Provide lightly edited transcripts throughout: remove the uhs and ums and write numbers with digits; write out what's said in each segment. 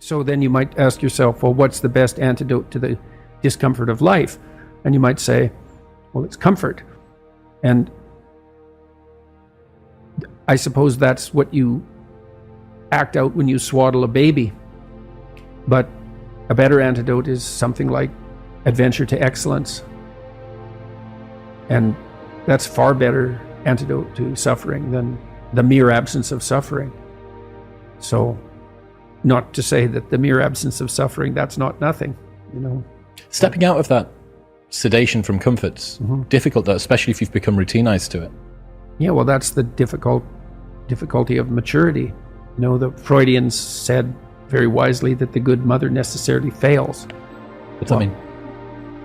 So then you might ask yourself, well, what's the best antidote to the discomfort of life? And you might say, well, it's comfort. And I suppose that's what you act out when you swaddle a baby. But a better antidote is something like adventure to excellence. And that's far better antidote to suffering than the mere absence of suffering. So, not to say that the mere absence of suffering, that's not nothing, you know. Stepping out of that sedation from comfort's difficult, though, especially if you've become routinized to it. Yeah, well, that's the difficulty of maturity. You know, the Freudians said very wisely that the good mother necessarily fails. What's that mean?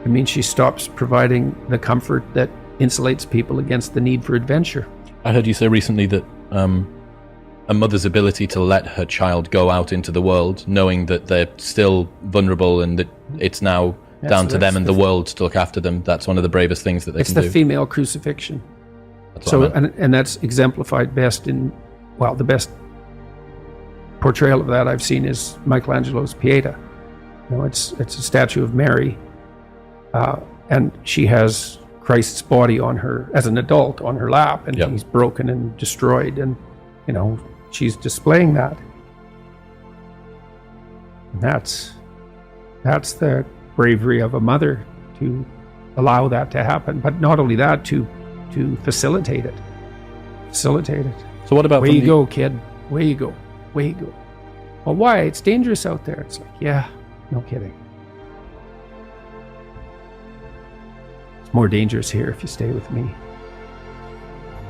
It means she stops providing the comfort that insulates people against the need for adventure. I heard you say recently that a mother's ability to let her child go out into the world, knowing that they're still vulnerable and that it's now down to them and the world to look after them, that's one of the bravest things that they can do. It's the female crucifixion. That's what I meant. And that's exemplified best in, well, the best portrayal of that I've seen is Michelangelo's Pieta. You know, it's a statue of Mary, and she has Christ's body on her, as an adult, on her lap, and he's broken and destroyed, and, you know, she's displaying that. And that's the bravery of a mother, to allow that to happen. But not only that, to facilitate it. So what about... Way you go, kid. Way you go. Well, why? It's dangerous out there. It's like, yeah, no kidding. It's more dangerous here if you stay with me.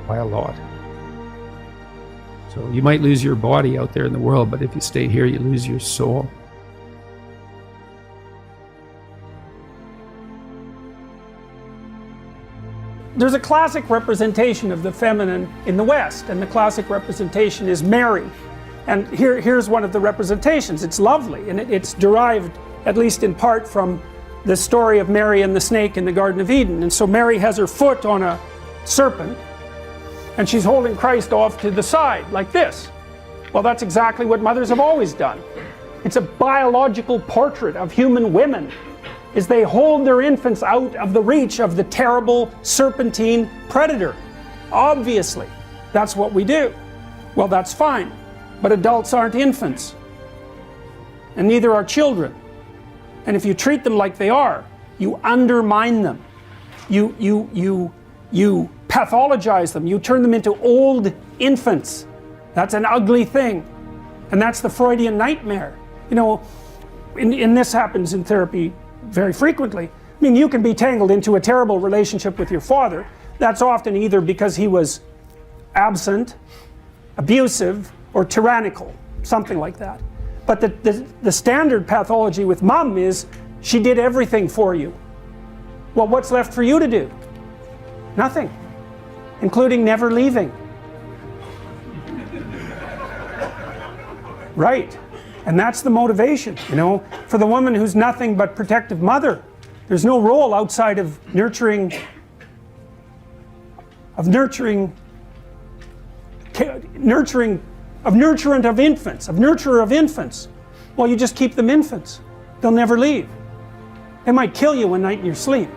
By a lot. So you might lose your body out there in the world, but if you stay here, you lose your soul. There's a classic representation of the feminine in the West, and the classic representation is Mary. And here's one of the representations. It's lovely, and it's derived, at least in part, from the story of Mary and the snake in the Garden of Eden. And so Mary has her foot on a serpent, and she's holding Christ off to the side, like this. Well, that's exactly what mothers have always done. It's a biological portrait of human women, is they hold their infants out of the reach of the terrible serpentine predator. Obviously, that's what we do. Well, that's fine, but adults aren't infants, and neither are children. And if you treat them like they are, you undermine them. You pathologize them. You turn them into old infants. That's an ugly thing, and that's the Freudian nightmare. You know, and this happens in therapy very frequently. I mean, you can be tangled into a terrible relationship with your father. That's often either because he was absent, abusive, or tyrannical, something like that. But the standard pathology with mom is she did everything for you. Well, what's left for you to do? Nothing, including never leaving. Right. And that's the motivation, you know, for the woman who's nothing but protective mother. There's no role outside of nurturant of infants, of nurturer of infants. Well, you just keep them infants. They'll never leave. They might kill you one night in your sleep.